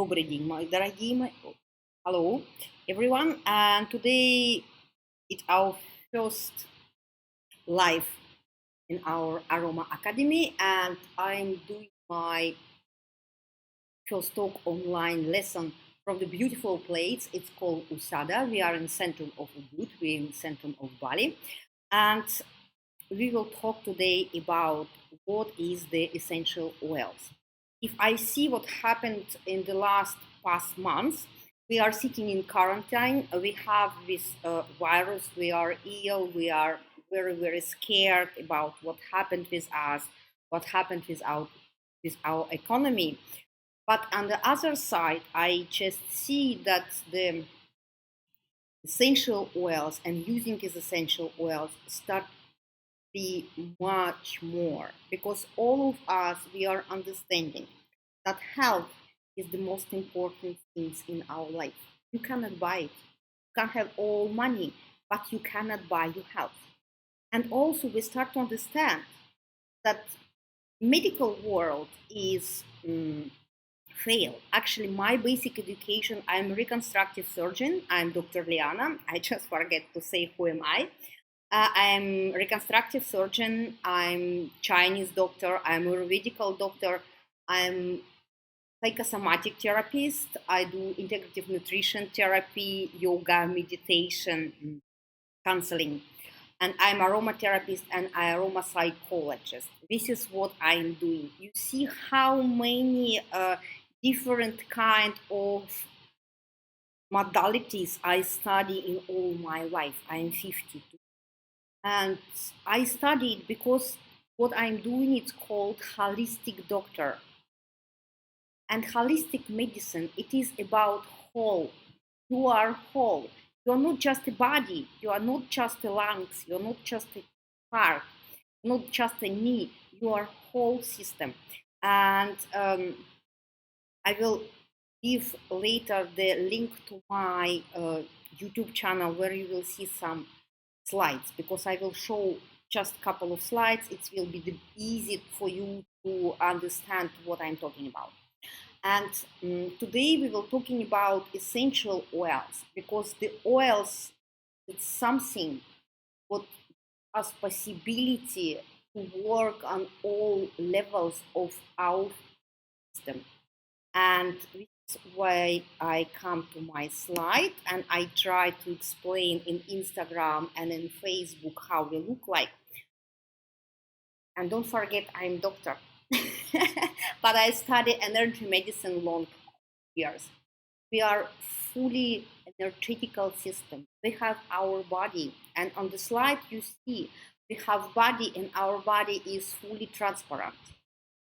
Добрый день, мои дорогие. Hello, everyone. And today it's our first live in our Aroma Academy, and I'm doing my first talk online lesson from the beautiful place. It's called Usada. We are in center of Ubud. We're in center of Bali, and we will talk today about what is the essential oils. If I see what happened in the last past months, we are sitting in quarantine. We have this virus. We are ill. We are very, very scared about what happened with us, what happened with our economy. But on the other side, I just see that the essential oils and using these essential oils start be much more, because all of us, we are understanding that health is the most important things in our life. You cannot buy it. You can have all money, but you cannot buy your health. And also we start to understand that medical world is fail. Actually, my basic education, I'm a reconstructive surgeon. I'm Dr. Liana. I just forget to say who am I. I'm reconstructive surgeon, I'm Chinese doctor, I'm Ayurvedic doctor, I'm psychosomatic therapist, I do integrative nutrition therapy, yoga, meditation, counseling, and I'm aromatherapist and aroma psychologist. This is what I'm doing. You see how many different kind of modalities I study in all my life. I'm 52. And I studied because what I'm doing is called holistic doctor. And holistic medicine, it is about whole. You are whole. You are not just a body. You are not just a lungs. You are not just a heart. Not just a knee. You are whole system. And I will give later the link to my YouTube channel where you will see some slides, because I will show just a couple of slides. It will be easy for you to understand what I'm talking about. And today we will talking about essential oils, because the oils, it's something what has possibility to work on all levels of our system. And this is why I come to my slide and I try to explain in Instagram and in Facebook how we look like. And don't forget, I'm doctor, but I study energy medicine long years. We are fully energetical system. We have our body, and on the slide you see we have body, and our body is fully transparent.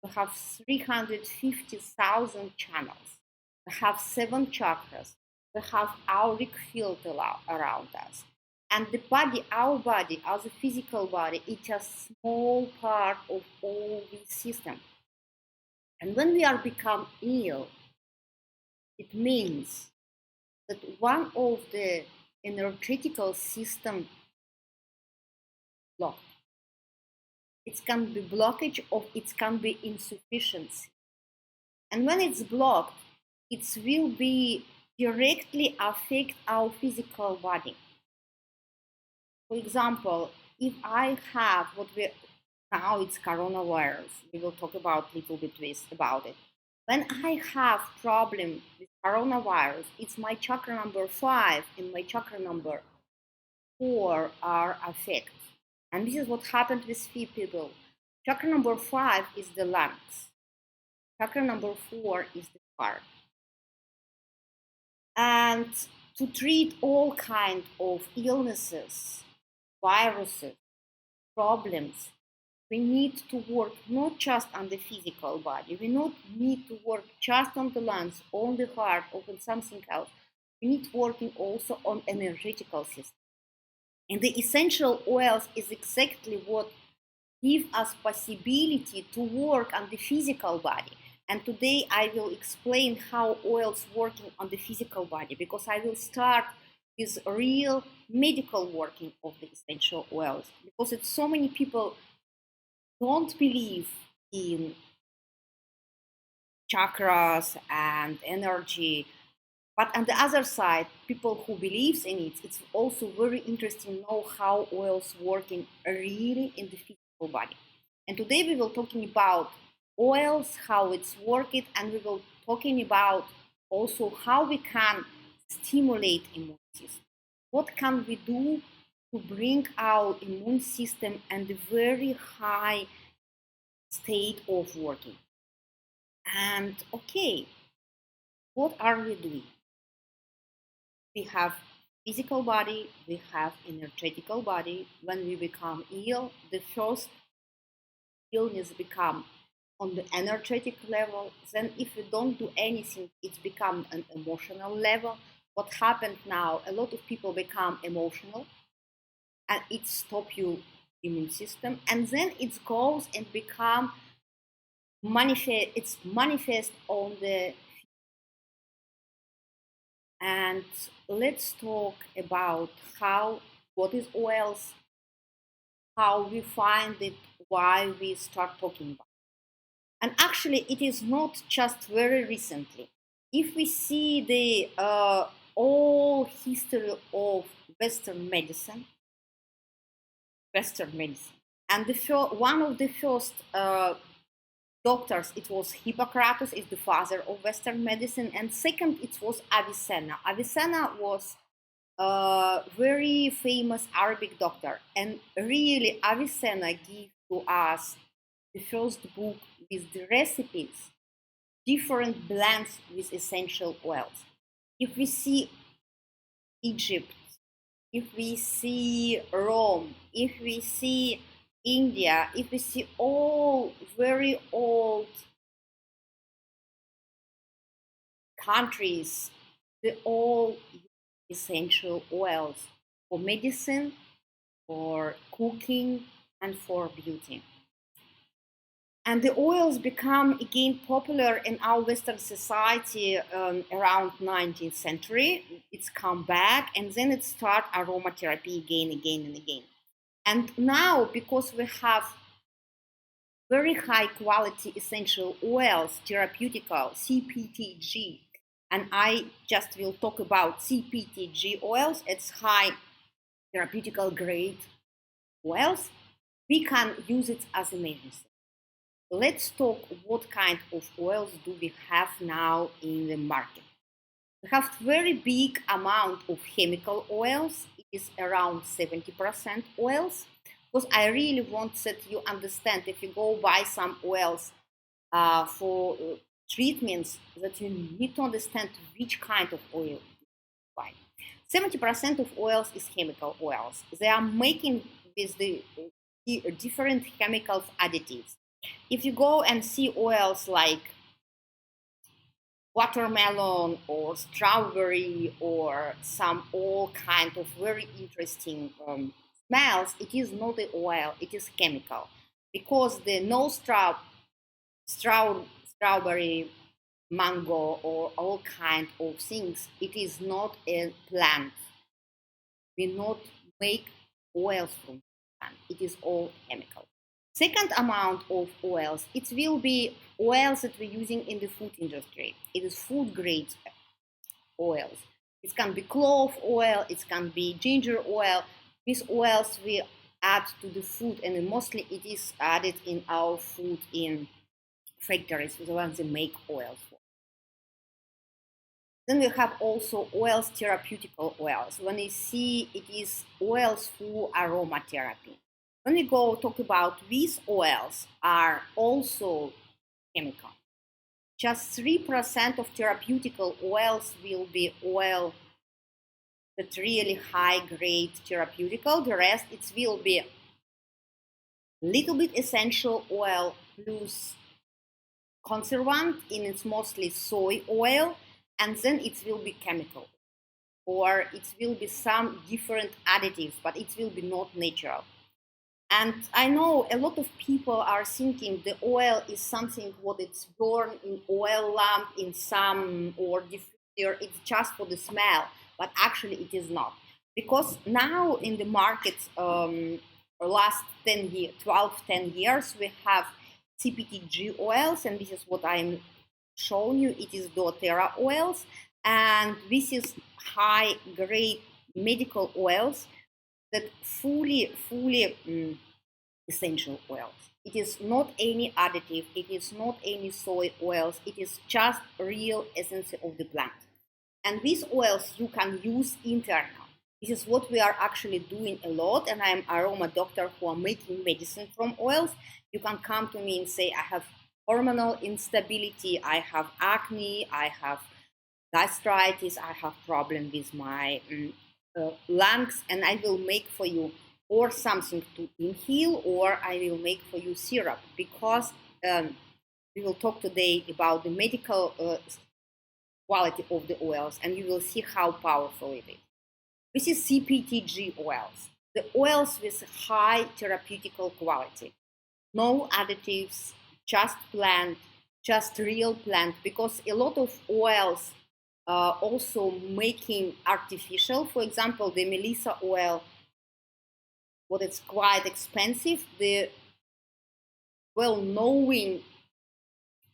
We have 350,000 channels. We have 7 chakras. We have auric field around us. And the body, our body, as a physical body, it's a small part of all this system. And when we are become ill, it means that one of the energetical system blocked. It can be blockage or it can be insufficiency. And when it's blocked, it will be directly affect our physical body. For example, if I have what we now it's coronavirus, we will talk about a little bit about it. When I have problem with coronavirus, it's my chakra number 5 and my chakra number 4 are affected. And this is what happened with few people. Chakra number 5 is the lungs. Chakra number 4 is the heart. And to treat all kinds of illnesses, viruses, problems, we need to work not just on the physical body. We not need to work just on the lungs, on the heart, or on something else. We need working also on energetical system. And the essential oils is exactly what give us possibility to work on the physical body. And today I will explain how oils working on the physical body, because I will start with real medical working of the essential oils, because it's so many people don't believe in chakras and energy. But on the other side, people who believes in it, it's also very interesting to know how oils work in really in the physical body. And today we will talking about oils, how it's working, and we will talking about also how we can stimulate immune system. What can we do to bring our immune system and the very high state of working? And okay, what are we doing? We have physical body, we have energetical body. When we become ill, the first illness become on the energetic level. Then if we don't do anything, it's become an emotional level. What happened now, a lot of people become emotional and it stop your immune system, and then it goes and become manifest, it's manifest on the. And let's talk about how, what is oils, how we find it, why we start talking about it. And actually, it is not just very recently. If we see the all history of Western medicine, and one of the first doctors, it was Hippocrates, is the father of Western medicine, and second, it was Avicenna. Avicenna was a very famous Arabic doctor, and really Avicenna gave to us the first book with the recipes, different blends with essential oils. If we see Egypt, if we see Rome, if we see India, if we see all very old countries, they all use essential oils for medicine, for cooking, and for beauty. And the oils become again popular in our Western society around 19th century. It's come back, and then it start aromatherapy again and again. And now, because we have very high quality essential oils, therapeutical, CPTG, and I just will talk about CPTG oils, it's high therapeutical grade oils, we can use it as a medicine. Let's talk what kind of oils do we have now in the market. We have very big amount of chemical oils. It is around 70% oils. Because I really want that you understand, if you go buy some oils for treatments, that you need to understand which kind of oil you buy. 70% of oils is chemical oils. They are making with the different chemicals additives. If you go and see oils like watermelon or strawberry or some all kind of very interesting smells, it is not the oil, it is chemical. Because the no strawberry, mango, or all kind of things, it is not a plant. We not make oils from plant. It is all chemical. Second amount of oils, it will be oils that we're using in the food industry. It is food grade oils. It can be clove oil, it can be ginger oil. These oils we add to the food, and mostly it is added in our food in factories, the ones that make oils for. Then we have also oils, therapeutical oils. When you see it is oils for aromatherapy. When we go talk about these oils are also chemical. Just 3% of therapeutical oils will be oil that's really high grade therapeutical. The rest it will be little bit essential oil plus conservant, and it's mostly soy oil, and then it will be chemical, or it will be some different additives, but it will be not natural. And I know a lot of people are thinking the oil is something what it's burned in oil lamp in some or diffuser, it's just for the smell, but actually it is not. Because now in the market, last 10 years, 12, 10 years, we have CPTG oils, and this is what I'm shown you, it is doTERRA oils, and this is high grade medical oils that fully essential oils. It is not any additive, it is not any soy oils, it is just real essence of the plant. And these oils you can use internal. This is what we are actually doing a lot, and I'm aroma doctor who are making medicine from oils. You can come to me and say, I have hormonal instability, I have acne, I have gastritis, I have problem with my lungs, and I will make for you or something to inhale, or I will make for you syrup, because we will talk today about the medical quality of the oils, and you will see how powerful it is. This is CPTG oils, the oils with high therapeutic quality. No additives, just plant, just real plant, because a lot of oils also making artificial. For example, the Melissa oil, what it's quite expensive, the well-known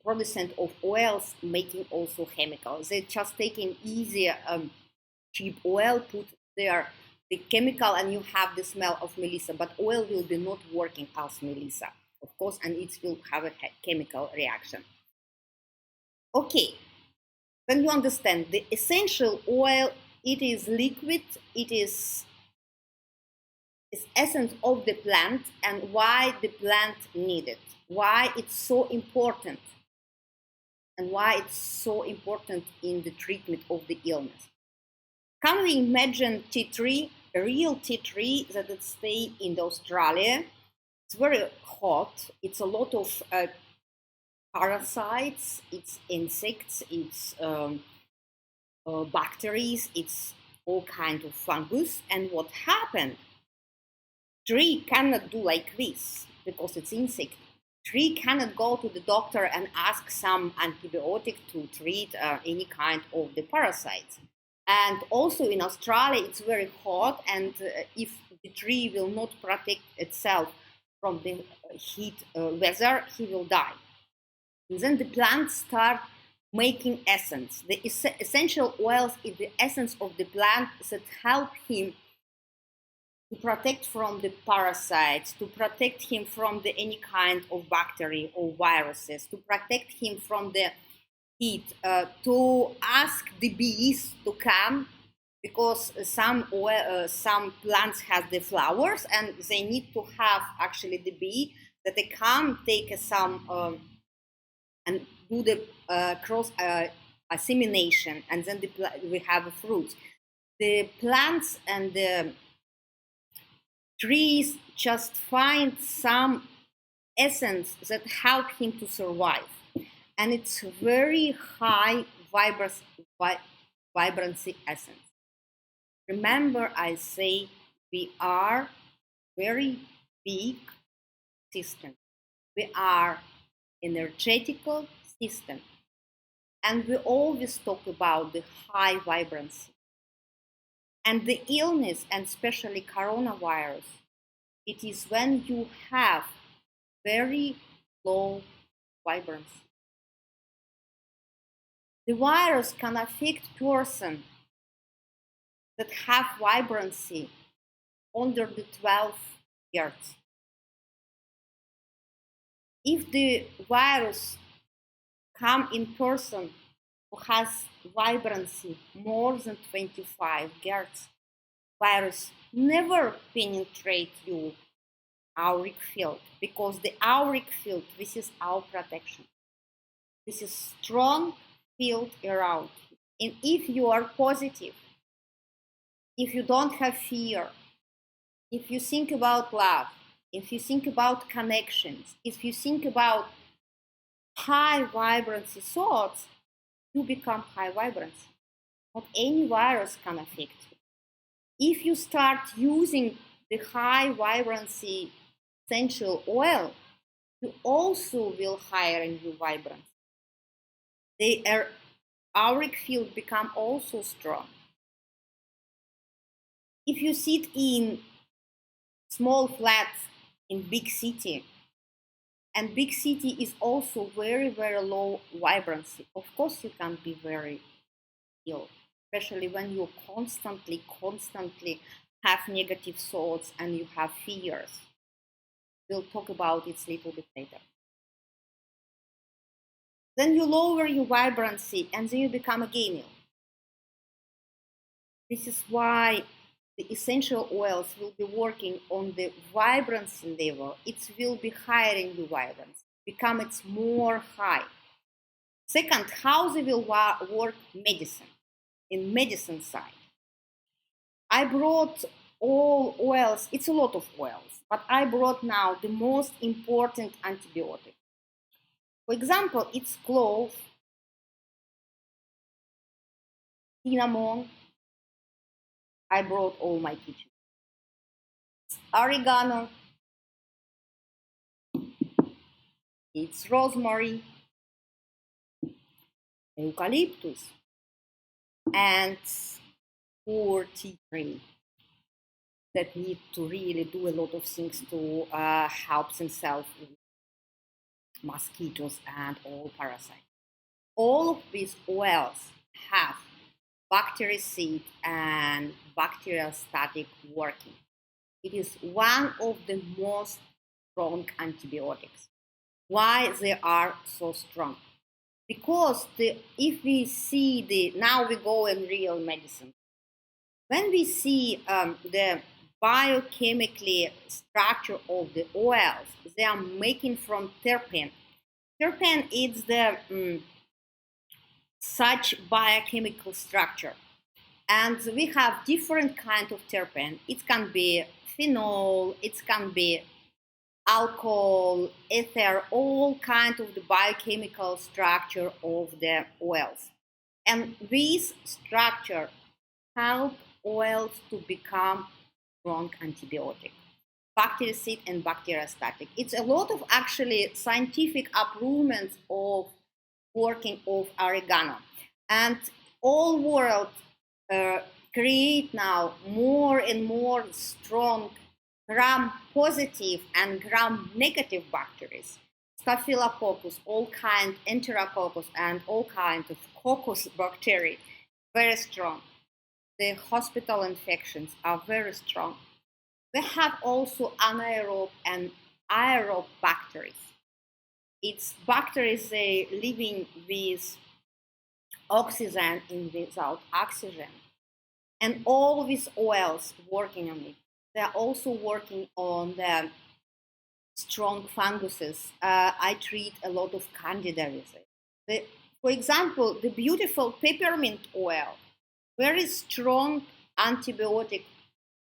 producent of oils making also chemicals. They're just taking easier cheap oil, put there the chemical, and you have the smell of Melissa, but oil will be not working as Melissa, of course, and it will have a chemical reaction. Okay, then you understand the essential oil, it is liquid, it is essence of the plant, and why the plant needed, why it's so important, and why it's so important in the treatment of the illness. Can we imagine tea tree, a real tea tree that it stay in Australia? It's very hot. It's a lot of parasites. It's insects. It's bacteria. It's all kinds of fungus. And what happened? Tree cannot do like this because it's insect. Tree cannot go to the doctor and ask some antibiotic to treat any kind of the parasites. And also in Australia, it's very hot, and if the tree will not protect itself from the heat weather, he will die. And then the plants start making essence. The essential oils is the essence of the plant that help him to protect from the parasites, to protect him from any kind of bacteria or viruses, to protect him from the heat, to ask the bees to come, because some plants have the flowers, and they need to have actually the bee that they come take some and do the cross assimilation, and then we have a fruit. The plants and the trees just find some essence that help him to survive, and it's very high vibrancy essence. Remember, I say we are very big system. We are energetical system, and we always talk about the high vibrancy. And the illness, and especially coronavirus, it is when you have very low vibrancy. The virus can affect person that have vibrancy under the 12 Hz. If the virus come in person who has vibrancy more than 25 Hz, virus never penetrate your auric field, because the auric field, this is our protection. This is strong field around you. And if you are positive, if you don't have fear, if you think about love, if you think about connections, if you think about high vibrancy thoughts, you become high vibrancy. Not any virus can affect you. If you start using the high vibrancy essential oil, you also will higher in your vibrancy. The auric field become also strong. If you sit in small flats in big city, And big city is also very, very low vibrancy. Of course, you can be very ill, especially when you constantly have negative thoughts and you have fears. We'll talk about it a little bit later. Then you lower your vibrancy and then you become again ill. This is why the essential oils will be working on the vibrancy level. It will be higher in your vibrancy, become it's more high. Second, how they will work medicine, in medicine side. I brought all oils, it's a lot of oils, but I brought now the most important antibiotic. For example, it's clove, cinnamon. I brought all my kitchen. Oregano, it's rosemary, eucalyptus, and 43 that need to really do a lot of things to help themselves with mosquitoes and all parasites. All of these oils have bactericide and bacteriostatic working. It is one of the most strong antibiotics. Why they are so strong? Because if we see now we go in real medicine. When we see the biochemically structure of the oils, they are making from terpene. Terpene is the such biochemical structure. And we have different kind of terpene. It can be phenol, it can be alcohol, ether, all kind of the biochemical structure of the oils. And this structure help oils to become strong antibiotic, bactericide and bacteriostatic. It's a lot of actually scientific improvements of working of oregano, and all world create now more and more strong gram-positive and gram-negative bacteria. Staphylococcus, all kind, enterococcus, and all kind of coccus bacteria, very strong. The hospital infections are very strong. We have also anaerobe and aerobe bacteria. It's bacteria living with oxygen and without oxygen. And all these oils working on it. They are also working on the strong funguses. I treat a lot of candida with it. For example, the beautiful peppermint oil, very strong antibiotic,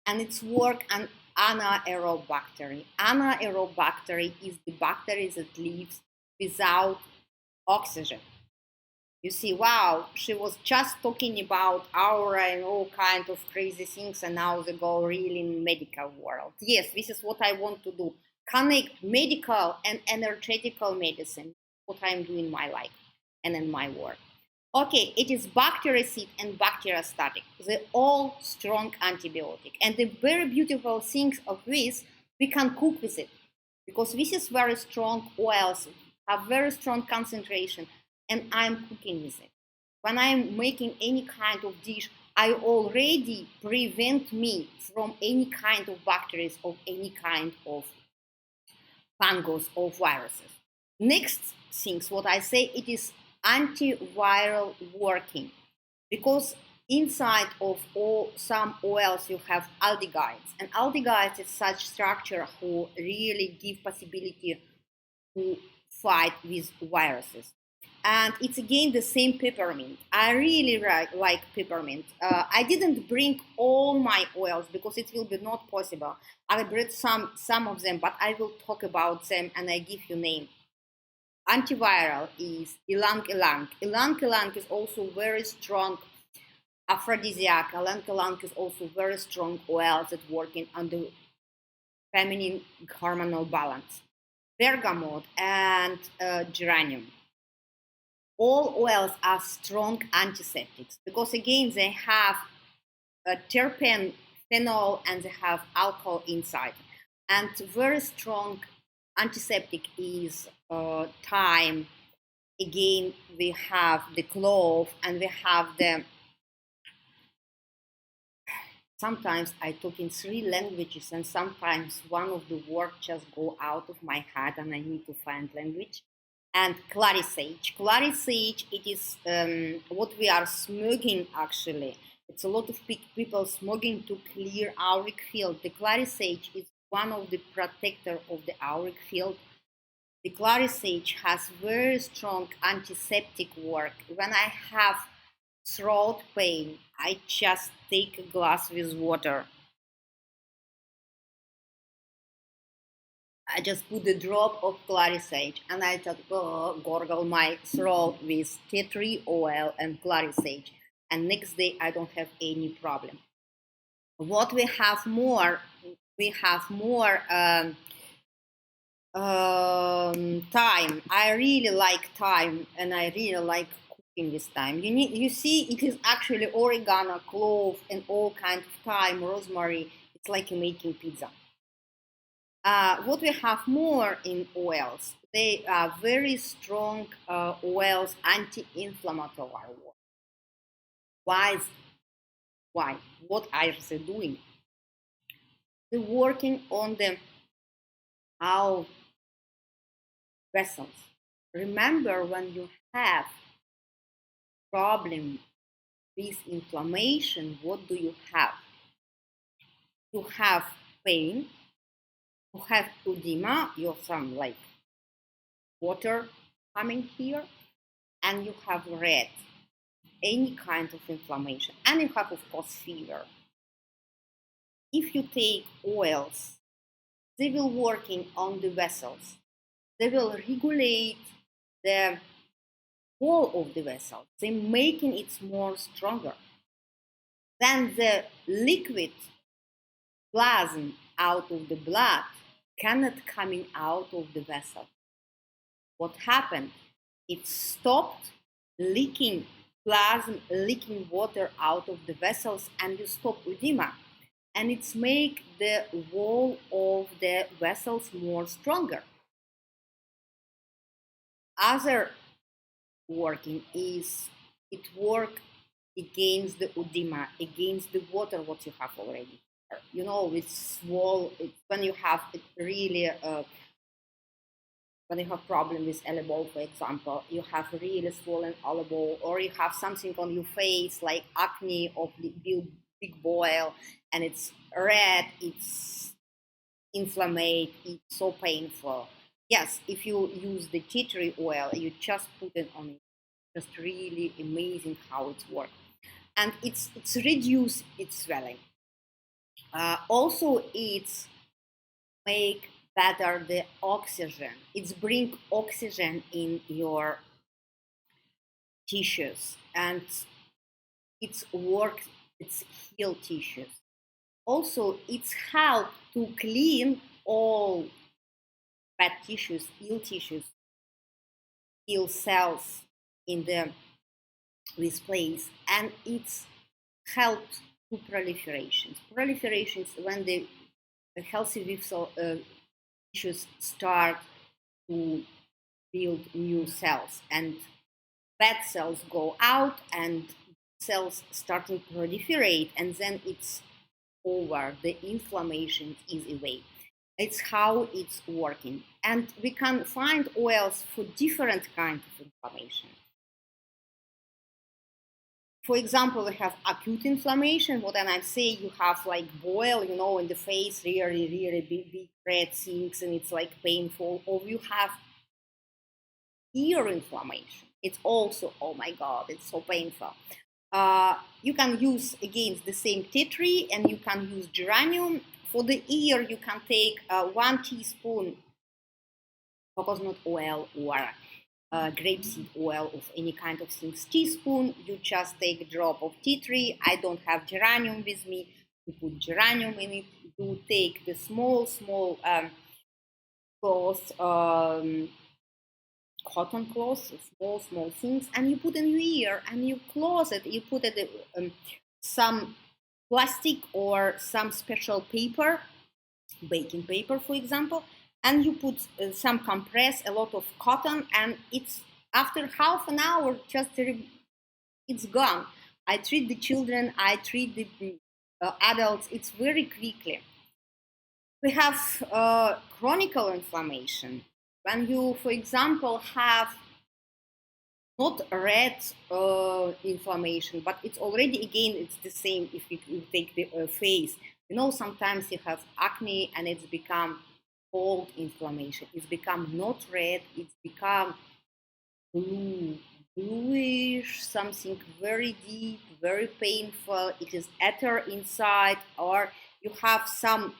and its work on anaerobe bacteria. Anaerobe bacteria is the bacteria that lives without oxygen. You see, wow, she was just talking about aura and all kinds of crazy things, and now they go really in medical world. Yes, this is what I want to do. Connect medical and energetical medicine, what I'm doing in my life and in my work. Okay, it is bactericide and bacteriostatic. They're all strong antibiotic. And the very beautiful things of this, we can cook with it. Because this is very strong oils, have very strong concentration, and I'm cooking with it. When I'm making any kind of dish, I already prevent me from any kind of bacteria or any kind of fungus or viruses. Next things, what I say, it is antiviral working, because inside of some oils you have aldehydes, and aldehydes is such structure who really give possibility to fight with viruses. And it's again the same peppermint. I really like peppermint. I didn't bring all my oils because it will be not possible. I brought some of them, but I will talk about them and I give you name. Antiviral is ylang ylang. Ylang ylang is also very strong aphrodisiac. Ylang ylang is also very strong oil that working on the feminine hormonal balance. Bergamot and geranium. All oils are strong antiseptics because again they have a terpene, phenol, and they have alcohol inside, and very strong antiseptic is thyme. Again, we have the clove, and we have the, sometimes I talk in 3 languages, and sometimes one of the words just go out of my head and I need to find language. And clary sage. Clary sage, it is what we are smoking actually. It's a lot of people smoking to clear auric field. The clary sage is one of the protector of the auric field. The clary sage has very strong antiseptic work. When I have throat pain, I just take a glass with water. I just put a drop of clary sage and I just gargle my throat with tea tree oil and clary sage. And next day I don't have any problem. What we have more, we have more thyme. I really like thyme, and I really like cooking with thyme. You see, it is actually oregano, clove, and all kinds of thyme, rosemary. It's like making pizza. What we have more in oils, they are very strong oils, anti-inflammatory. Why? Why? What are they doing? They're working on our vessels. Remember, when you have problem with inflammation, what do you have? You have pain, you have edema, you have some like water coming here, and you have red, any kind of inflammation, and you have, of course, fever. If you take oils, they will working on the vessels. They will regulate the wall of the vessel. They're making it more stronger. Then the liquid plasma out of the blood cannot coming out of the vessel. What happened? It stopped leaking plasma, leaking water out of the vessels, and you stop edema. And it's make the wall of the vessels more stronger. Other working is it work against the edema, against the water what you have already. You know, with swell, when you have it really, when you have problem with elbow, for example, you have really swollen elbow, or you have something on your face like acne or big boil, and it's red, it's inflamed, it's so painful. Yes, if you use the tea tree oil, you just put it on it. Just really amazing how it works, and it's reduce its swelling. Also, it's make better the oxygen. It's bring oxygen in your tissues, and it's work. It's heal tissues. Also, it's help to clean all bad tissues, ill tissues, ill cells in this place, and it's helped to proliferations. Proliferations when the healthy vessel tissues start to build new cells, and bad cells go out and cells starting to proliferate, and then it's over. The inflammation is away. It's how it's working, and we can find oils for different kinds of inflammation. For example, we have acute inflammation. What I say, you have like boil, you know, in the face, really big red things, and it's like painful. Or you have ear inflammation. It's also, oh my God, it's so painful. You can use against the same tea tree, and you can use geranium. For the ear, you can take 1 teaspoon coconut oil or grapeseed oil of any kind of things. Teaspoon, you just take a drop of tea tree. I don't have geranium with me. You put geranium in it. You take the small cloth, cotton cloth, small things, and you put in your ear and you close it. You put it some plastic or some special paper, baking paper, for example, and you put some compress, a lot of cotton, and it's after half an hour, just it's gone. I treat the children, I treat the adults, it's very quickly. We have chronic inflammation. When you, for example, have not red inflammation, but it's already, again, it's the same if you take the face. You know, sometimes you have acne and it's become cold inflammation. It's become not red, it's become blue, bluish, something very deep, very painful. It is ether inside, or you have some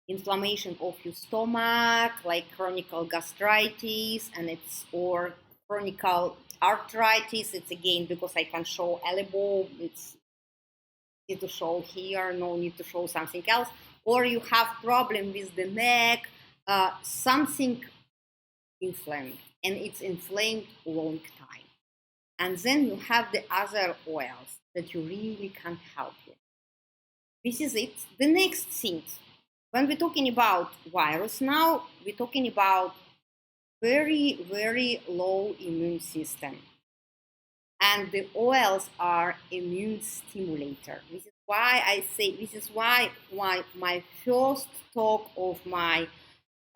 inflammation of your stomach, like chronic gastritis, and it's or chronic arthritis. It's again because I can show elbow. It's need to show here, no need to show something else. Or you have problem with the neck, something inflamed, and it's inflamed long time. And then you have the other oils that you really can't help with. This is it. The next thing, when we're talking about virus now, we're talking about very, very low immune system. And the oils are immune stimulator. This is why I say, this is why my first talk of my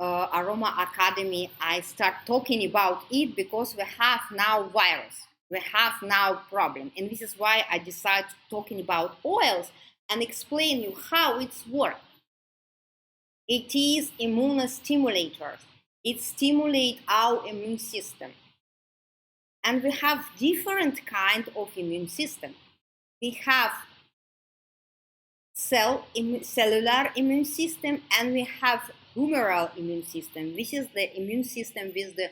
Aroma Academy, I start talking about it because we have now virus. We have now problem. And this is why I decided talking about oils and explain you how it's work. It is immunostimulator. It stimulates our immune system. And we have different kind of immune system. We have cellular immune system, and we have humoral immune system. This is the immune system with the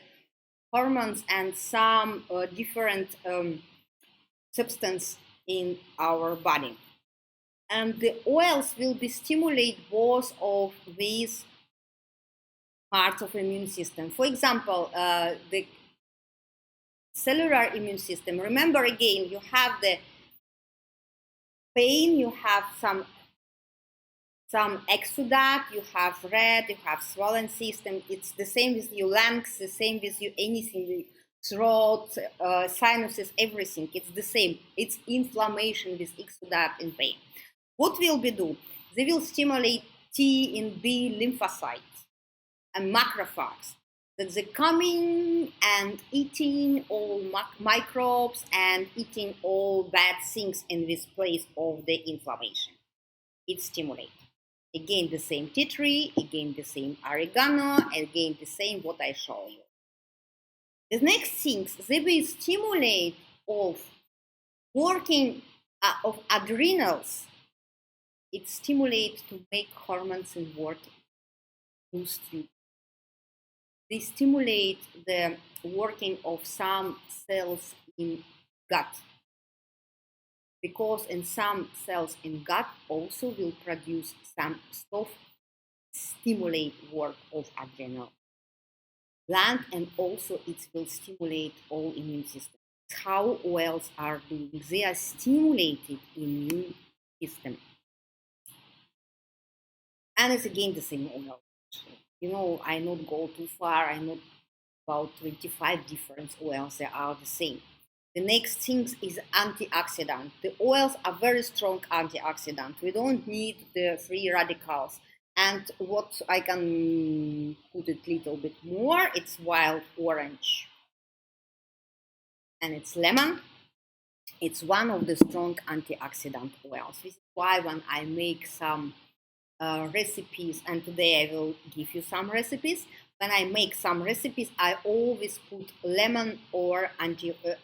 hormones and some different substance in our body. And the oils will be stimulate both of these parts of immune system. For example, the cellular immune system. Remember again, you have the pain, you have some exudate, you have red, you have swollen system. It's the same with your lungs, the same with you anything, throat, sinuses, everything. It's the same. It's inflammation with exudate and pain. What will we do? They will stimulate T and B lymphocytes and macrophages. That they're coming and eating all microbes and eating all bad things in this place of the inflammation. It stimulates. Again, the same tea tree, again, the same oregano, again, the same what I show you. The next things, they will stimulate of working of adrenals. It stimulates to make hormones and work, boost you. They stimulate the working of some cells in gut, because in some cells in gut also will produce some stuff, stimulate work of adrenal gland, and also it will stimulate all immune system. How oils are doing? They are stimulated immune system. And it's again the same oil. You know, I not go too far. I know about 25 different oils. They are the same. The next thing is antioxidant. The oils are very strong antioxidant. We don't need the free radicals. And what I can put it a little bit more, it's wild orange. And it's lemon. It's one of the strong antioxidant oils. This is why when I make some recipes, and today I will give you some recipes. When I make some recipes, I always put lemon or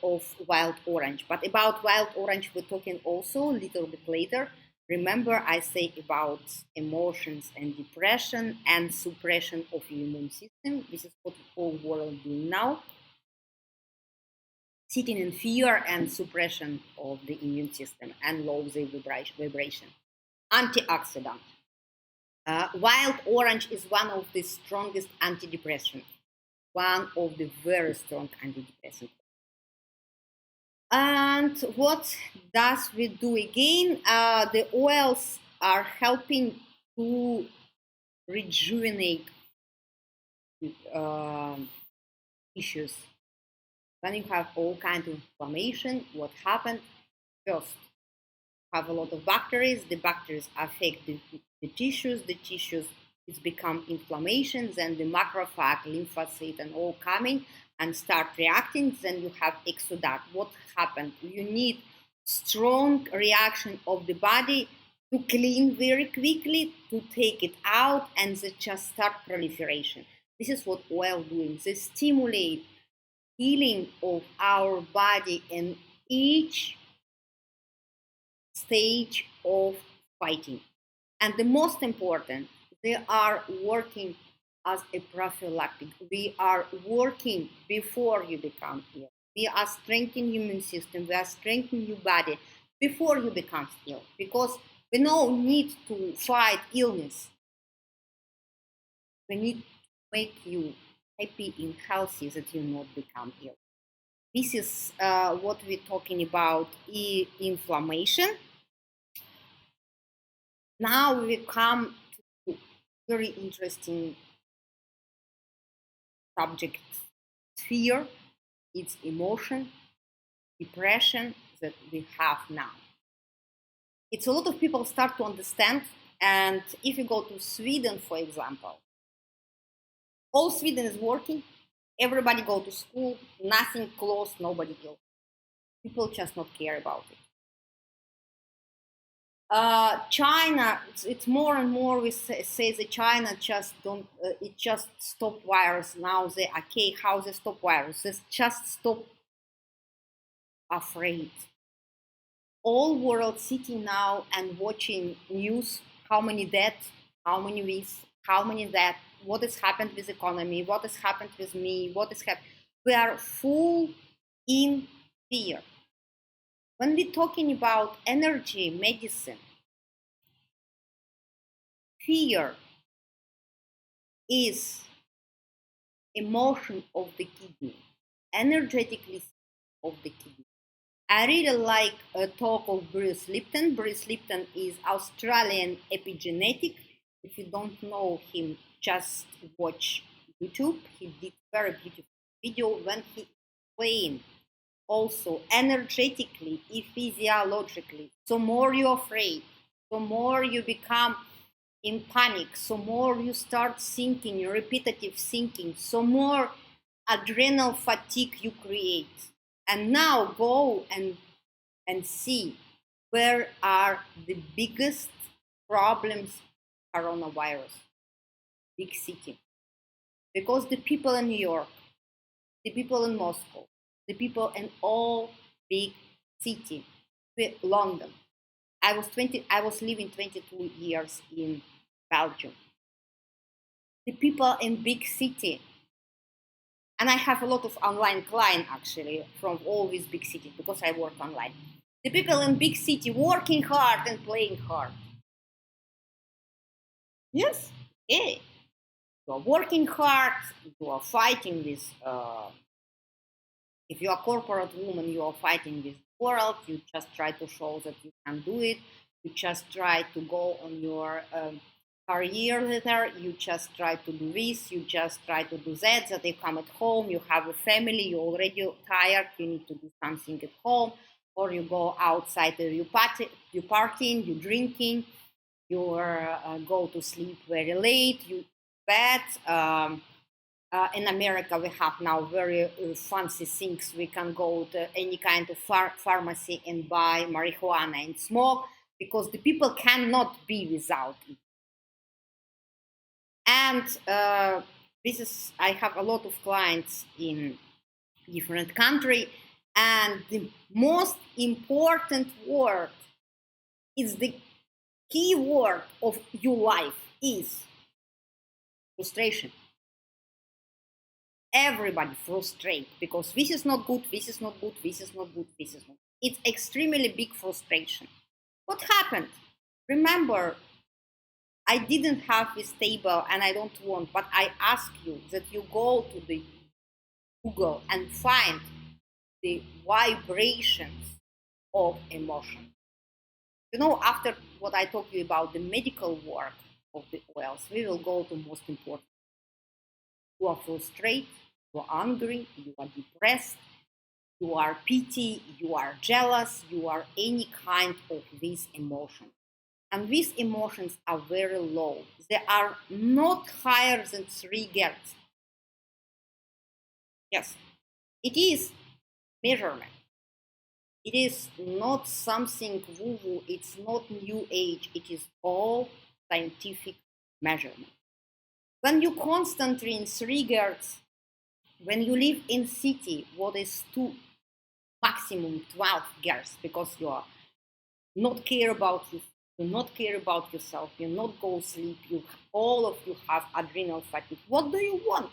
of wild orange. But about wild orange, we're talking also a little bit later. Remember, I say about emotions and depression and suppression of the immune system. This is what the whole world is doing now. Sitting in fear and suppression of the immune system and low the vibration. Antioxidant. Wild orange is one of the strongest antidepressants, one of the very strong antidepressants. And what does we do again? The oils are helping to rejuvenate uh, tissues. When you have all kinds of inflammation, what happens? First, have a lot of bacteria. The bacteria affect the tissues it's become inflammation. Then the macrophage, lymphocyte, and all coming and start reacting. Then you have exudate. What happened? You need strong reaction of the body to clean very quickly, to take it out, and then just start proliferation. This is what oil doing. They stimulate healing of our body in each stage of fighting. And the most important, they are working as a prophylactic. We are working before you become ill. We are strengthening immune system. We are strengthening your body before you become ill. Because we no need to fight illness. We need to make you happy and healthy that you not become ill. This is what we're talking about, inflammation. Now we come to very interesting subject, fear, its emotion, depression that we have now. It's a lot of people start to understand, and if you go to Sweden, for example, all Sweden is working, everybody go to school, nothing closed, nobody ill. People just not care about it. China, it's more and more we say that China just don't, it just stop virus. Now they, okay, how they stop virus? They just stop afraid. All world sitting now and watching news, how many dead, how many this, how many that, what has happened with economy, what has happened with me, what has happened. We are full in fear. When we're talking about energy medicine, fear is emotion of the kidney, energetically of the kidney. I really like a talk of Bruce Lipton. Bruce Lipton is Australian epigenetic. If you don't know him, just watch YouTube. He did very beautiful video when he explained also energetically and physiologically. So more you're afraid, so more you become in panic, so more you start thinking, repetitive thinking, so more adrenal fatigue you create. And now go and see where are the biggest problems coronavirus. Big city. Because the people in New York, the people in Moscow, the people in all big city, London. I was living 22 years in Belgium. The people in big city, and I have a lot of online clients actually from all these big cities because I work online. The people in big city working hard and playing hard. Yes, yeah. You are working hard. You are fighting with. If you are a corporate woman, you are fighting with the world. You just try to show that you can do it. You just try to go on your career letter. You just try to do this. You just try to do that. That you come at home. You have a family. You're already tired. You need to do something at home, or you go outside. You partying. You drinking. You go to sleep very late. You bed. In America, we have now very fancy things. We can go to any kind of pharmacy and buy marijuana and smoke because the people cannot be without it. And I have a lot of clients in different countries, and the most important word is the key word of your life is frustration. Everybody frustrated because this is not good, this is not good, this is not good, this is not good. It's extremely big frustration. What happened? Remember, I didn't have this table and I don't want, but I ask you that you go to the Google and find the vibrations of emotion. You know, after what I talked to you about the medical work, of the oils. We will go to most important. You are frustrated, you are angry, you are depressed, you are pity, you are jealous, you are any kind of these emotions. And these emotions are very low. They are not higher than 3 Hz. Yes, it is measurement. It is not something woo-woo, it's not new age, it is all scientific measurement. When you constantly in 3 Hz, when you live in city, what is 2, maximum 12 Hz, because you are not care about you, you not care about yourself, you not go sleep, you all of you have adrenal fatigue. What do you want?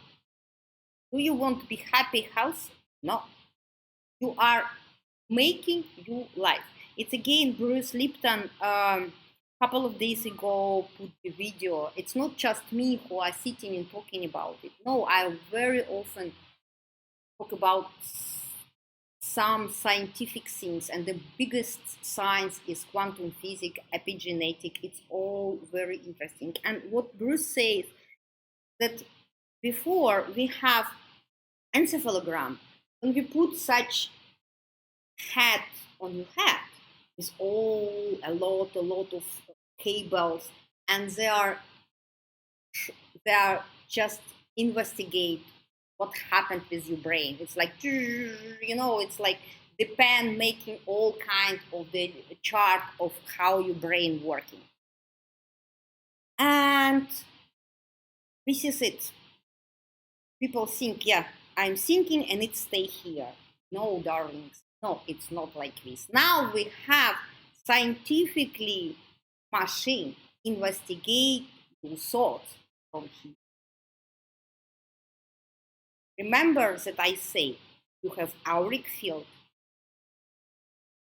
Do you want to be happy, healthy? No. You are making your life. It's again Bruce Lipton. Couple of days ago put the video. It's not just me who are sitting and talking about it. No, I very often talk about some scientific things, and the biggest science is quantum physics, epigenetic. It's all very interesting. And what Bruce says that before we have encephalogram, when we put such head on your head, with all a lot of cables, and they are just investigate what happened with your brain. It's like, it's like the pen making all kinds of the chart of how your brain working. And this is it. People think, yeah, I'm thinking and it stay here. No, darlings, no, it's not like this. Now we have scientifically machine investigate your thoughts from here. Remember that I say you have auric field,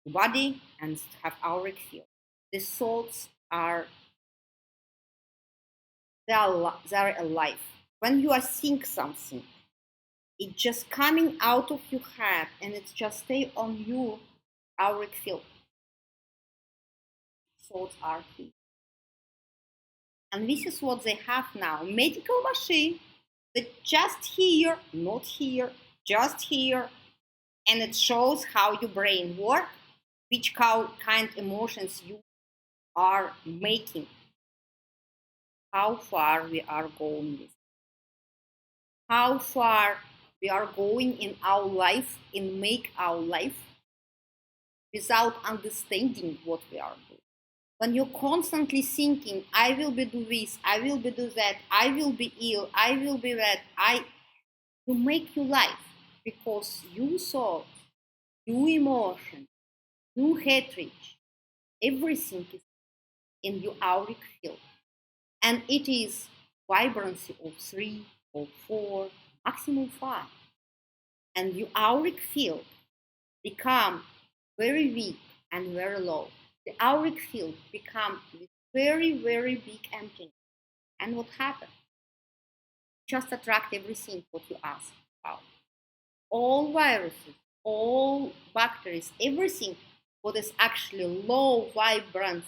body, and have auric field. The thoughts are they're alive. When you are think something, it's just coming out of your head and it just stay on your auric field. Thoughts are here. And this is what they have now. Medical machine that just here, not here, just here, and it shows how your brain works, which kind of emotions you are making, how far we are going with, how far we are going in our life, in make our life without understanding what we are doing. When you're constantly thinking, I will be do this, I will be do that, I will be ill, I will be that, you make your life because you thought, your emotion, your hatred, everything is in your auric field. And it is vibrancy of 3 or 4, maximum 5. And your auric field become very weak and very low. The auric field become very, very big emptiness. And what happens? Just attract everything what you ask about. All viruses, all bacteria, everything what is actually low vibrant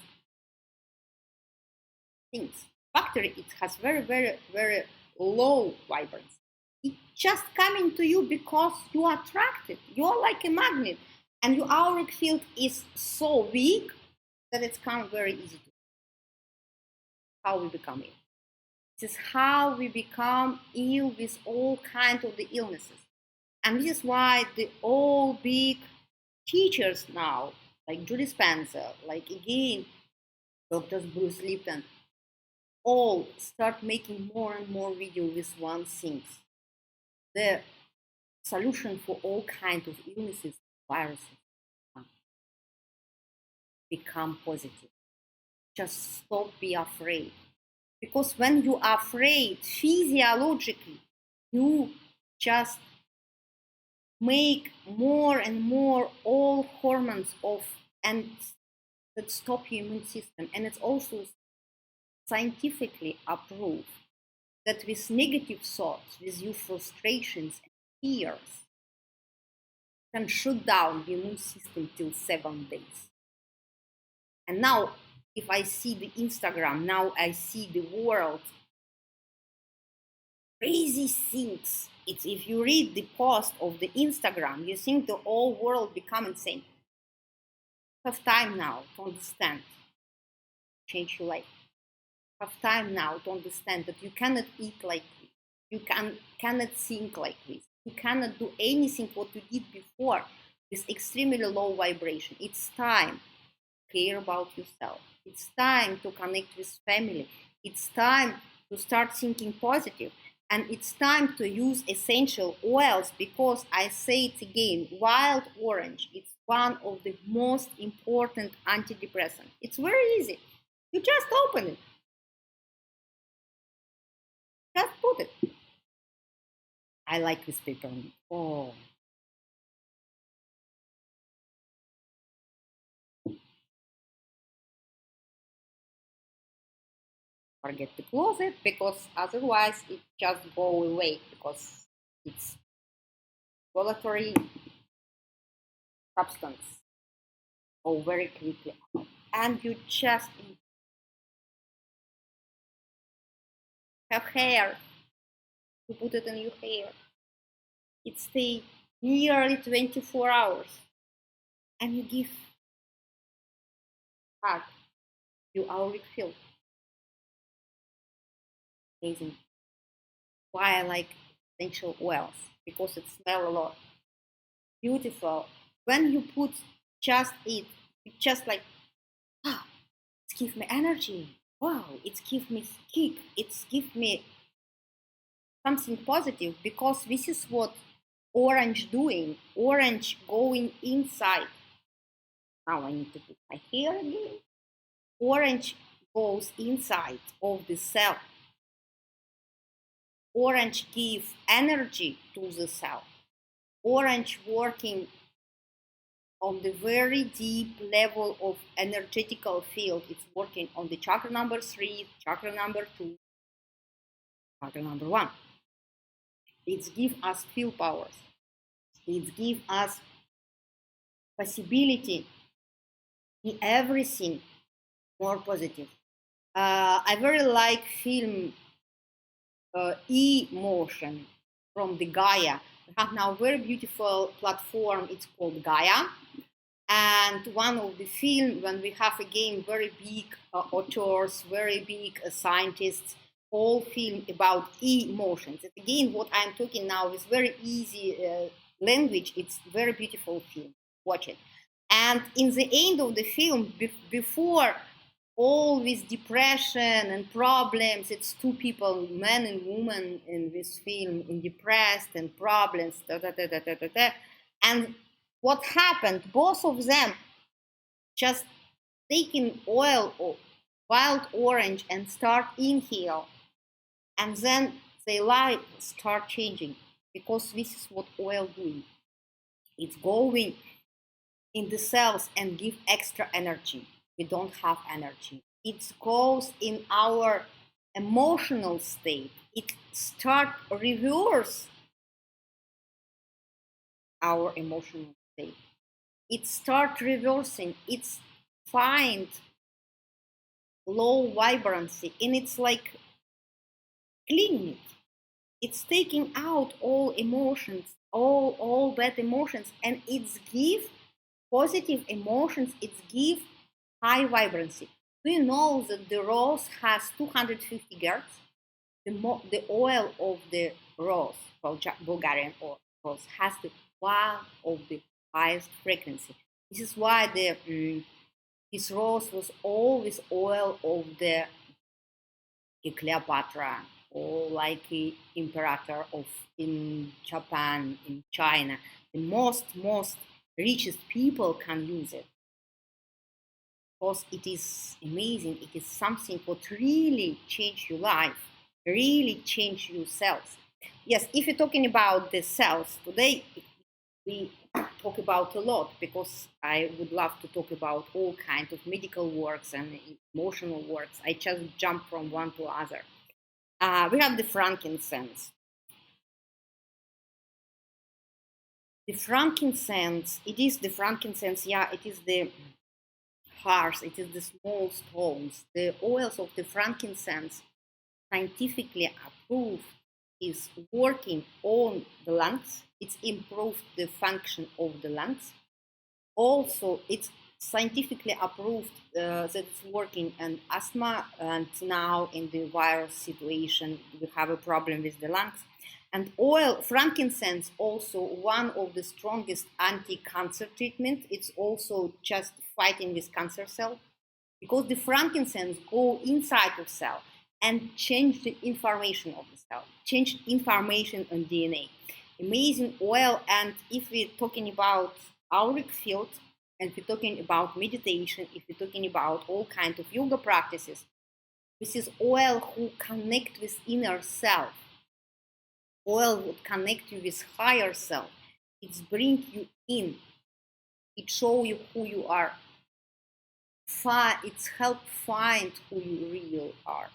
things. Bacteria, it has very, very, very low vibrance. It's just coming to you because you are attracted. You're like a magnet. And your auric field is so weak that it's come very easy to. How we become ill. This is how we become ill with all kinds of the illnesses. And this is why the all big teachers now, like Judy Spencer, like again, Dr. Bruce Lipton, all start making more and more video with one thing. The solution for all kinds of illnesses, viruses, become positive. Just stop being afraid. Because when you are afraid, physiologically, you just make more and more all hormones of and that stop your immune system. And it's also scientifically approved that with negative thoughts, with your frustrations and fears, can shut down the immune system till 7 days. And now if I see the Instagram, now I see the world, crazy things. It's if you read the post of the Instagram, you think the whole world become insane. Have time now to understand, change your life. Have time now to understand that you cannot eat like this. You cannot think like this. You cannot do anything what you did before with extremely low vibration. It's time to care about yourself. It's time to connect with family. It's time to start thinking positive. And it's time to use essential oils because I say it again, wild orange, it's one of the most important antidepressants. It's very easy. You just open it. Just put it. I like this peppermint. Oh, forget to close it because otherwise it just go away because it's volatile substance go very quickly out. And you just have hair, you put it in your hair. It stays nearly 24 hours. And you give hug. You already feel amazing. Why I like essential oils? Because it smells a lot. Beautiful. When you put just it, it's just like, ah, it gives me energy. Wow, it gives me kick. It gives me something positive because this is what orange doing. Orange going inside. Now I need to put my hair again. Orange goes inside of the cell. Orange gives energy to the cell. Orange working on the very deep level of energetical field. It's working on the chakra number 3, chakra number 2, chakra number 1. It gives us field powers. It gives us possibility in everything more positive. I very like film E-motion from the Gaia. We have now a very beautiful platform. It's called Gaia. And one of the film, when we have again very big authors, very big scientists, all film about emotions. And again, what I'm talking now is very easy language. It's very beautiful film. Watch it. And in the end of the film, before all this depression and problems, it's two people, man and woman in this film, in depressed and problems, and what happened, both of them just taking oil of wild orange and start inhale, and then their life start changing because this is what oil doing. It's going in the cells and give extra energy. We don't have energy. It goes in our emotional state. It start reverse our emotional state. It start reversing. It's find low vibrancy and it's like cleaning it. It's taking out all emotions, all bad emotions, and it's give positive emotions. It's give high vibrancy. Do you know that the rose has 250 hertz? The oil of the rose, Bulgarian rose, has the one of the highest frequency. This is why this rose was always oil of the Cleopatra or like imperator of in Japan, in China. The most richest people can use it because it is amazing. It is something what really change your life, really change your cells. Yes, if you're talking about the cells today, we talk about a lot because I would love to talk about all kinds of medical works and emotional works. I just jump from one to other. We have the frankincense. The frankincense, it is the frankincense, yeah, it is the parts, it is the small stones. The oils of the frankincense, scientifically approved, is working on the lungs. It's improved the function of the lungs. Also, it's scientifically approved that it's working in asthma, and now in the virus situation, we have a problem with the lungs. And frankincense, also one of the strongest anti-cancer treatment. It's also just fighting with cancer cell, because the frankincense go inside of cell and change the information of the cell, change information on DNA. Amazing oil. And if we're talking about auric field, and if we're talking about meditation, if we're talking about all kinds of yoga practices, this is oil who connect with inner self. Oil would connect you with higher self. It's bring you in. It show you who you are. It's help find who you really are.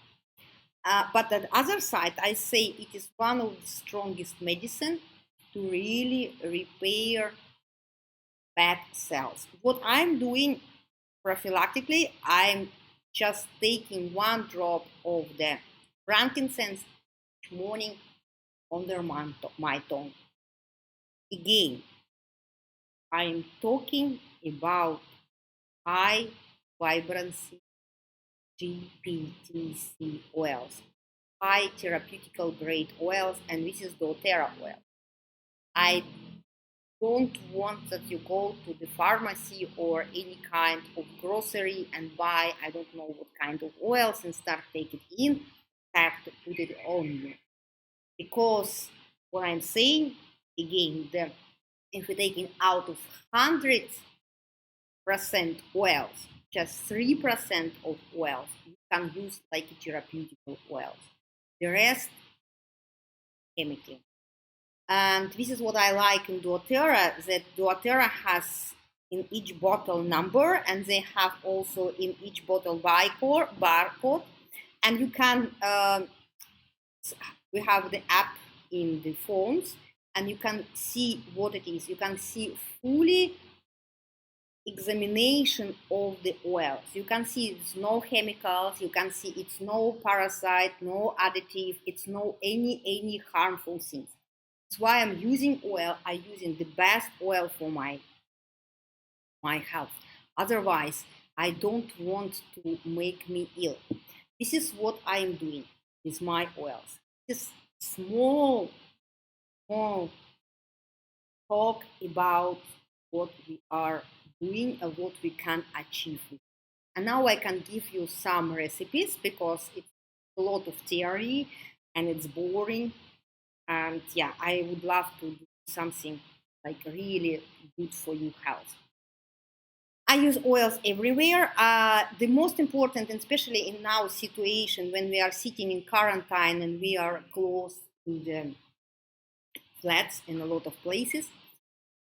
But on the other side, I say it is one of the strongest medicine to really repair bad cells. What I'm doing prophylactically, I'm just taking 1 drop of the frankincense each morning under my tongue. Again, I'm talking about high vibrancy CPTG oils, high therapeutical grade oils, and this is doTERRA oil. I don't want that you go to the pharmacy or any kind of grocery and buy, I don't know what kind of oils, and start taking it in, have to put it on you. Because what I'm saying, again, if we're taking out of 100% oils, just 3% of oils you can use like therapeutic oils. The rest, chemical. And this is what I like in doTERRA, that doTERRA has in each bottle number, and they have also in each bottle barcode. And you can, we have the app in the phones, and you can see what it is. You can see fully examination of the oils. You can see it's no chemicals. You can see it's no parasite, no additive. It's no any harmful things. That's why I'm using oil. I'm using the best oil for my health. Otherwise, I don't want to make me ill. This is what I'm doing with my oils. This small talk about what we are doing and what we can achieve. And now I can give you some recipes, because it's a lot of theory and it's boring. And yeah, I would love to do something like really good for your health. I use oils everywhere. The most important, and especially in our situation when we are sitting in quarantine and we are close to the flats in a lot of places,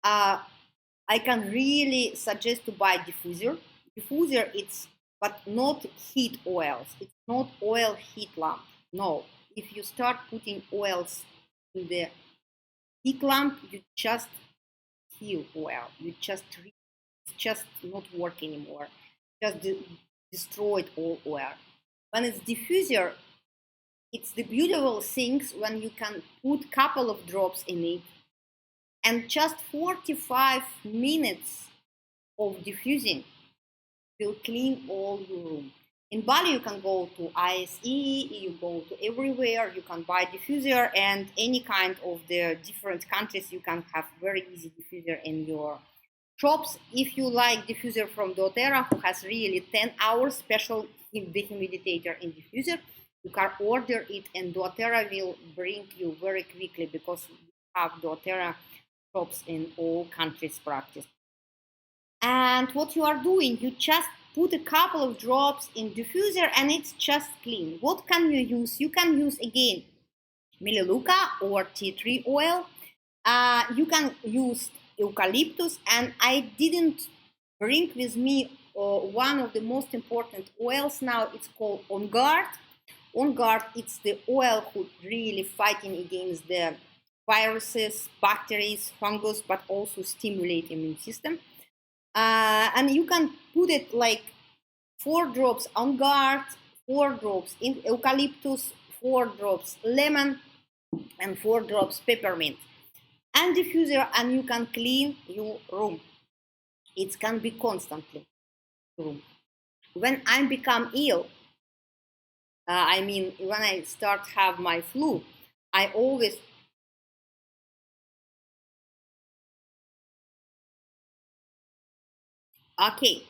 I can really suggest to buy diffuser. Diffuser, it's but not heat oils. It's not oil heat lamp. No, if you start putting oils in the heat lamp, you just kill oil. It's just not work anymore. Just destroyed all oil. When it's diffuser, it's the beautiful things when you can put couple of drops in it, and just 45 minutes of diffusing will clean all your room. In Bali, you can go to ISE, you go to everywhere, you can buy diffuser, and any kind of the different countries, you can have very easy diffuser in your shops. If you like diffuser from doTERRA, who has really 10 hours special dehumidifier in diffuser, you can order it, and doTERRA will bring you very quickly, because we have doTERRA shops in all countries practice. And what you are doing, you just put a couple of drops in diffuser and it's just clean. What can you use? You can use again Melaleuca or tea tree oil. You can use eucalyptus, and I didn't bring with me one of the most important oils now. It's called On Guard. On Guard, it's the oil who really fighting against the viruses, bacteria, fungus, but also stimulate immune system. And you can put it like 4 drops on guard, 4 drops in eucalyptus, 4 drops lemon, and 4 drops peppermint. And diffuser, and you can clean your room. It can be constantly room. When I become ill, I mean, when I start have my flu, I always okay.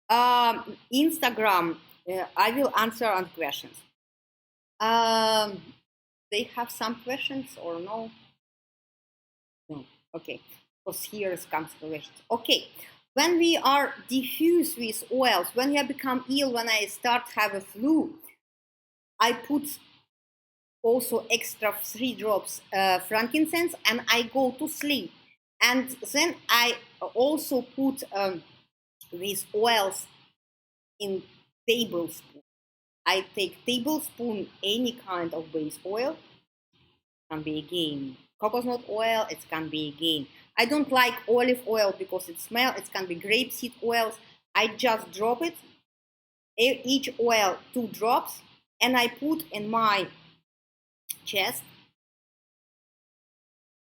Instagram, I will answer on questions. Um, they have some questions or no? No. Okay. Because here comes questions. Okay. When we are diffuse with oils, when I become ill, when I start have a flu, I put also extra 3 drops frankincense and I go to sleep. And then I also put these oils in tablespoon. I take tablespoon any kind of base oil. Can be again coconut oil. It can be again. I don't like olive oil because it smells. It can be grapeseed oils. I just drop it. Each oil 2 drops, and I put in my chest.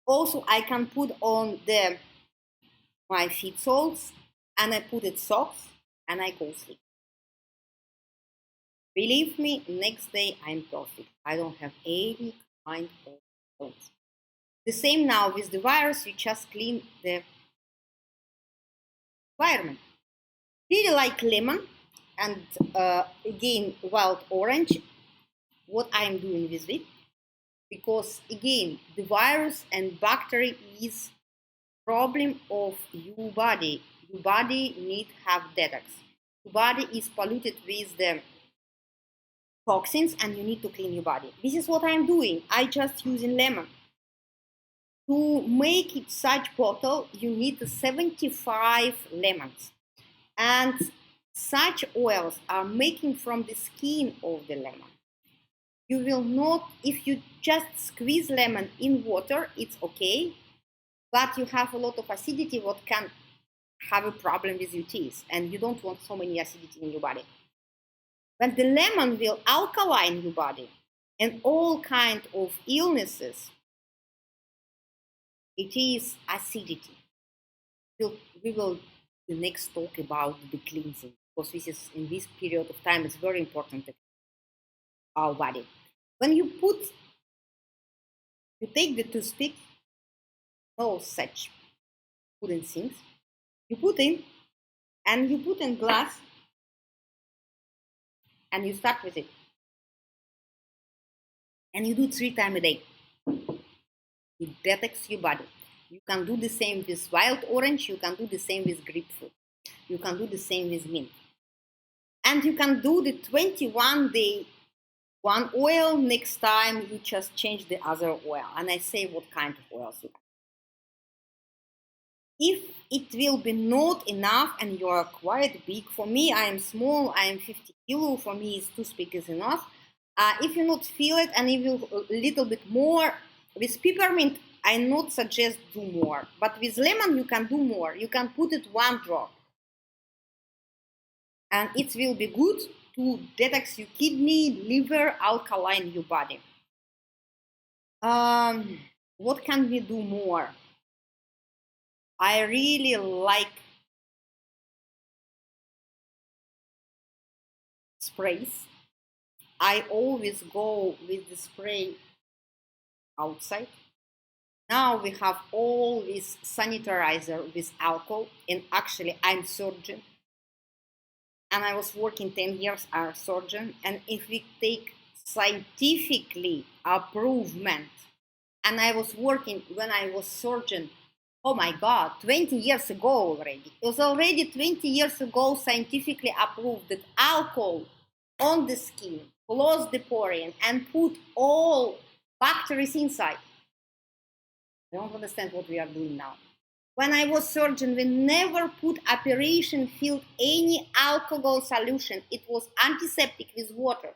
Also, I can put on my feet soles, and I put it socks, and I go sleep. Believe me, next day I'm perfect. I don't have any kind of problems. The same now with the virus. You just clean the environment. Really like lemon, and again wild orange. What I'm doing with it, because again the virus and bacteria is problem of your body. Your body need have detox. Your body is polluted with the toxins, and you need to clean your body. This is what I'm doing. I just using lemon. To make it such bottle, you need 75 lemons, and such oils are making from the skin of the lemon. You will not, if you just squeeze lemon in water, it's okay, but you have a lot of acidity, what can have a problem with your teeth, and you don't want so many acidity in your body. But the lemon will alkaline your body, and all kind of illnesses, it is acidity. We will the next talk about the cleansing, because this is in this period of time it's very important to our body. When you take the toothpick, no such wooden things, you put in, and you put in glass, and you start with it, and you do 3 times a day. It detox your body. You can do the same with wild orange. You can do the same with grapefruit. You can do the same with mint. And you can do the 21-day one oil. Next time you just change the other oil. And I say what kind of oils you can. If it will be not enough and you are quite big, for me, I am small, I am 50 kilo, for me toothpick is enough. If you not feel it and if you a little bit more, with peppermint, I not suggest do more, but with lemon you can do more. You can put it 1 drop, and it will be good to detox your kidney, liver, alkaline your body. What can we do more? I really like sprays. I always go with the spray outside. Now we have all this sanitizer with alcohol, and actually I'm surgeon, and I was working 10 years as a surgeon, and if we take scientifically approvement, and I was working when I was surgeon, oh my God, 20 years ago already. It was already 20 years ago scientifically approved that alcohol on the skin close the porion and put all bacteria inside. I don't understand what we are doing now. When I was surgeon, we never put operation field any alcohol solution. It was antiseptic with water.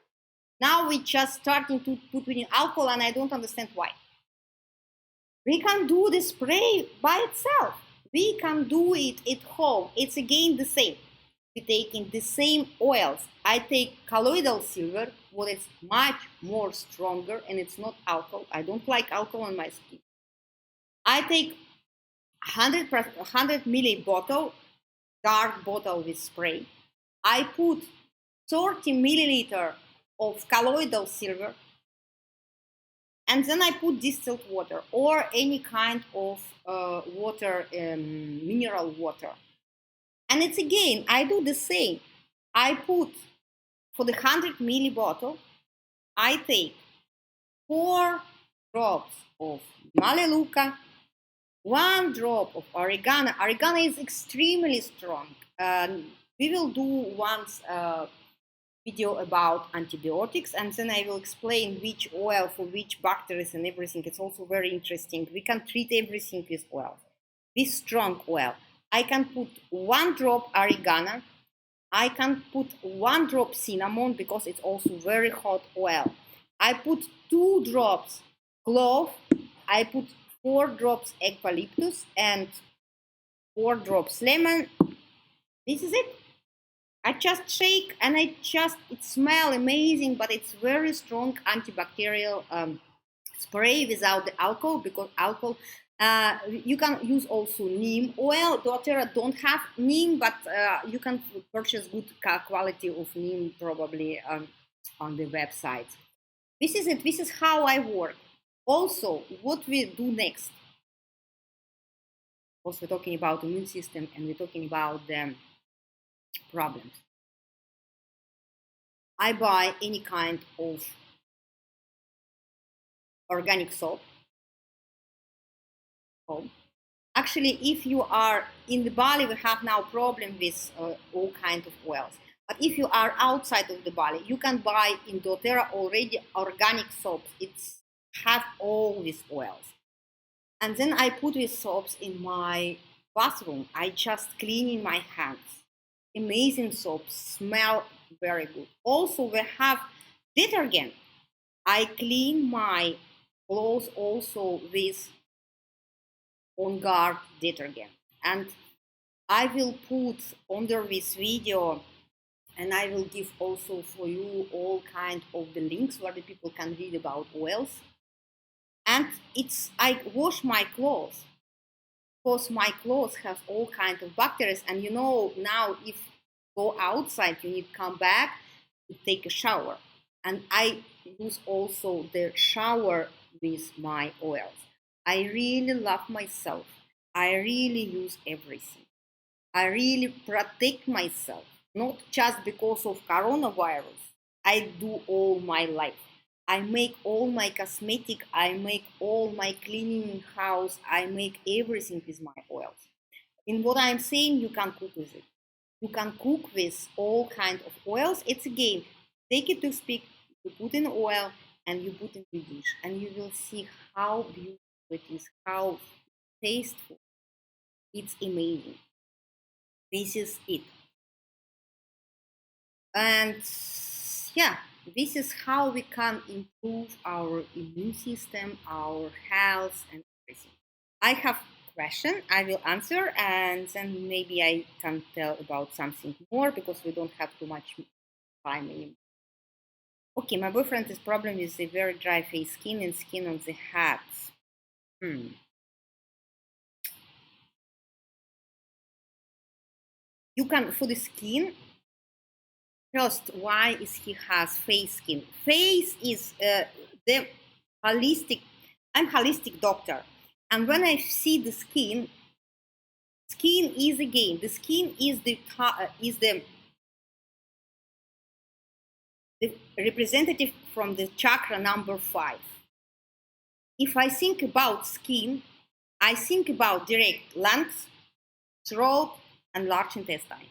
Now we just starting to put in alcohol, and I don't understand why. We can do the spray by itself. We can do it at home. It's again the same. We're taking the same oils. I take colloidal silver, what is much more stronger, and it's not alcohol. I don't like alcohol on my skin. I take 100 milli bottle, dark bottle with spray. I put 30 milliliter of colloidal silver, and then I put distilled water or any kind of water, mineral water. And it's again, I do the same. I put, for the 100 milli bottle, I take 4 drops of Melaleuca, 1 drop of oregano. Oregano is extremely strong. We will do once video about antibiotics, and then I will explain which oil for which bacteria and everything. It's also very interesting. We can treat everything with oil, with strong oil. I can put 1 drop oregano. I can put 1 drop cinnamon because it's also very hot oil. I put 2 drops clove. I put 4 drops eucalyptus and 4 drops lemon. This is it. I just shake and it smells amazing, but it's very strong antibacterial spray without the alcohol, because alcohol, you can use also neem oil. doTERRA don't have neem, but you can purchase good quality of neem probably on the website. This is it. This is how I work. Also, what we do next. Also, we're talking about immune system and we're talking about the problems. I buy any kind of organic soap. Actually, if you are in the Bali, we have now problem with all kinds of oils. But if you are outside of the Bali, you can buy in doTERRA already organic soaps. It's have all these oils. And then I put these soaps in my bathroom. I just clean in my hands. Amazing soaps, smell very good. Also, we have detergent. I clean my clothes also with On Guard detergent. And I will put under this video, and I will give also for you all kind of the links where the people can read about oils. And I wash my clothes, because my clothes have all kinds of bacteria. And you know, now if go outside, you need to come back to take a shower. And I use also the shower with my oils. I really love myself. I really use everything. I really protect myself, not just because of coronavirus. I do all my life. I make all my cosmetic, I make all my cleaning house, I make everything with my oils. In what I'm saying, you can cook with it. You can cook with all kinds of oils. It's again, take it to speak, you put in oil and you put in the dish, and you will see how beautiful it is, how tasteful. It's amazing. This is it. And yeah, this is how we can improve our immune system, our health, and everything. I have a question, I will answer, and then maybe I can tell about something more because we don't have too much time anymore. Okay, my boyfriend has problem with a very dry face skin and skin on the hands. You can, for the skin, first, why is he has face skin? Face is the holistic. I'm holistic doctor, and when I see the skin is again the skin is the representative from the chakra number 5. If I think about skin, I think about direct lungs, throat, and large intestine.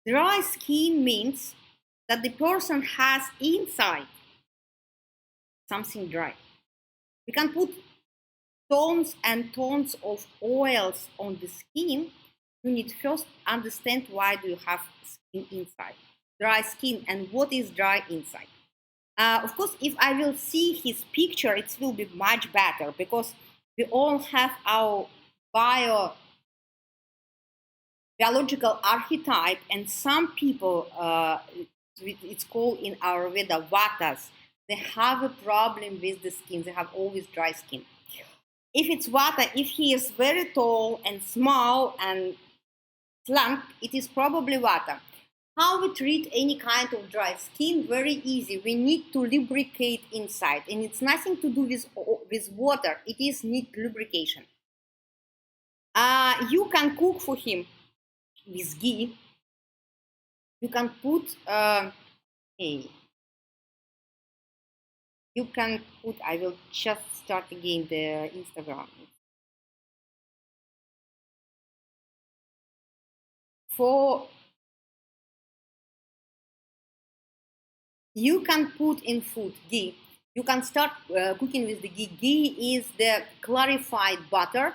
Dry skin means that the person has inside something dry. We can put tons and tons of oils on the skin. You need first understand why do you have skin inside, dry skin, and what is dry inside. Of course, if I will see his picture, it will be much better because we all have our bio biological archetype, and some people, it's called in Ayurveda vatas, they have a problem with the skin. They have always dry skin. If it's vata, if he is very tall and small and slank, it is probably vata. How we treat any kind of dry skin? Very easy. We need to lubricate inside, and it's nothing to do with water. It is need lubrication. You can cook for him with ghee. You can put hey, you can put. I will just start again the Instagram. For you can put in food ghee. You can start cooking with the ghee. Ghee is the clarified butter.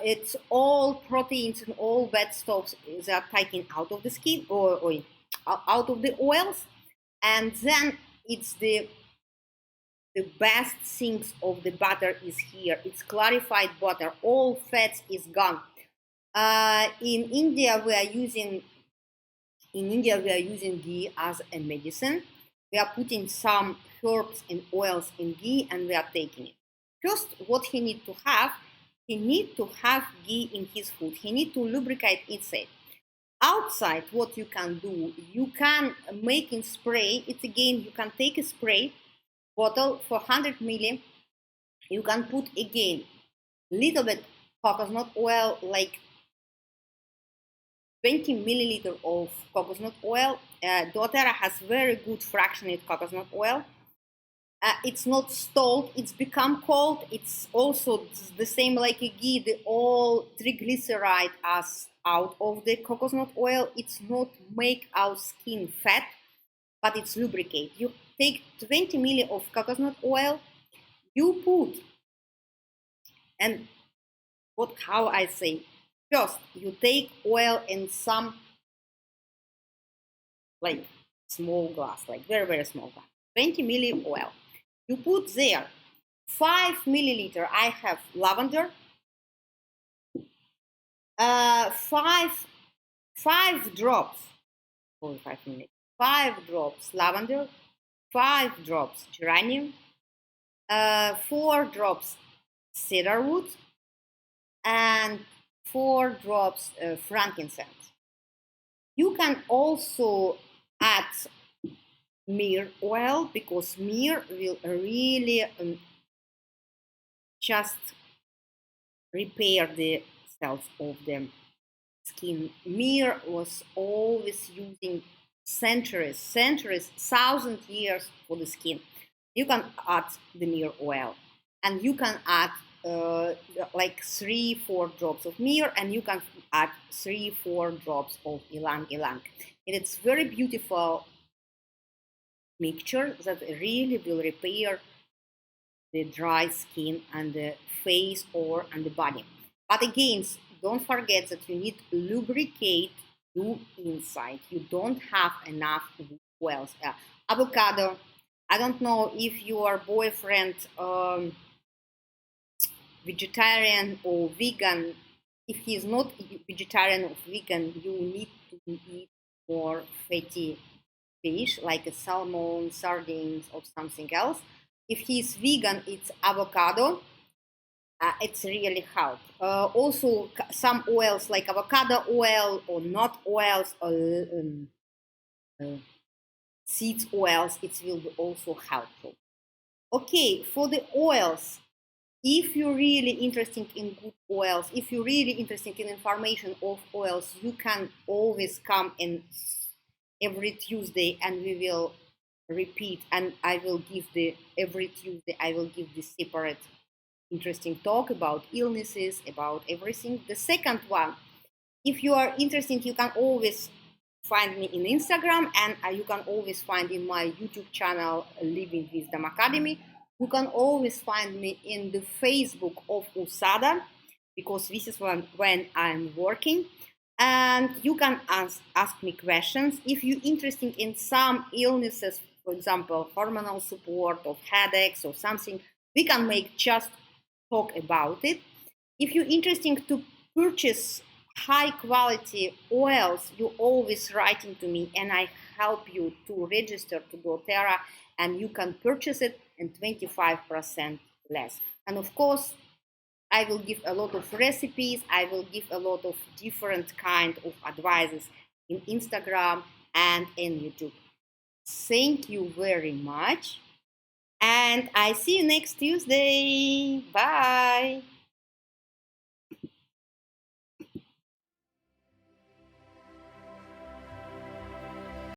It's all proteins and all bad stuffs that are taken out of the skin or out of the oils, and then it's the best things of the butter is here. It's clarified butter. All fats is gone. In India, we are using ghee as a medicine. We are putting some herbs and oils in ghee, and we are taking it. First, what he need to have ghee in his food. He need to lubricate inside. Outside, what you can do, you can make in spray. It's again, you can take a spray bottle for 100 milli. You can put again little bit coconut oil, like 20 milliliter of coconut oil. doTERRA has very good fractionated coconut oil. It's not stalled, it's become cold. It's also the same like a ghee, the all triglyceride as out of the coconut oil. It's not make our skin fat, but it's lubricate. You take 20 milli of coconut oil, you put, and how I say, first you take oil in some like small glass, like very, very small glass, 20 milli oil. You put there 5 milliliter, I have lavender, 5 drops, 5 minutes, 5 drops lavender, 5 drops geranium, 4 drops cedarwood, and 4 drops frankincense. You can also add myrrh oil, because myrrh will really just repair the cells of the skin. Myrrh was always using centuries, 1,000 years for the skin. You can add the myrrh oil, and you can add like 3-4 drops of myrrh, and you can add 3-4 drops of ylang ylang. And it's very beautiful mixture that really will repair the dry skin and the face or and the body. But again, don't forget that you need to lubricate you inside. You don't have enough oils. Avocado. I don't know if your boyfriend vegetarian or vegan. If he is not vegetarian or vegan, you need to eat more fatty fish like a salmon, sardines, or something else. If he's vegan, it's avocado. It's really help. Also, some oils like avocado oil or nut oils or seeds oils, it will be also helpful. Okay, for the oils, if you're really interested in good oils, if you're really interested in information of oils, you can always come in every Tuesday, and we will repeat, and I will give every Tuesday I will give this separate interesting talk about illnesses, about everything. The second one, if you are interested, you can always find me in Instagram, and you can always find in my YouTube channel, Living Wisdom Academy. You can always find me in the Facebook of USADA, because this is when I'm working. And you can ask me questions. If you're interested in some illnesses, for example, hormonal support of headaches or something, we can make just talk about it. If you're interested to purchase high quality oils, you always writing to me and I help you to register to doTERRA, and you can purchase it in 25% less. And of course, I will give a lot of recipes. I will give a lot of different kind of advices in Instagram and in YouTube. Thank you very much. And I see you next Tuesday. Bye.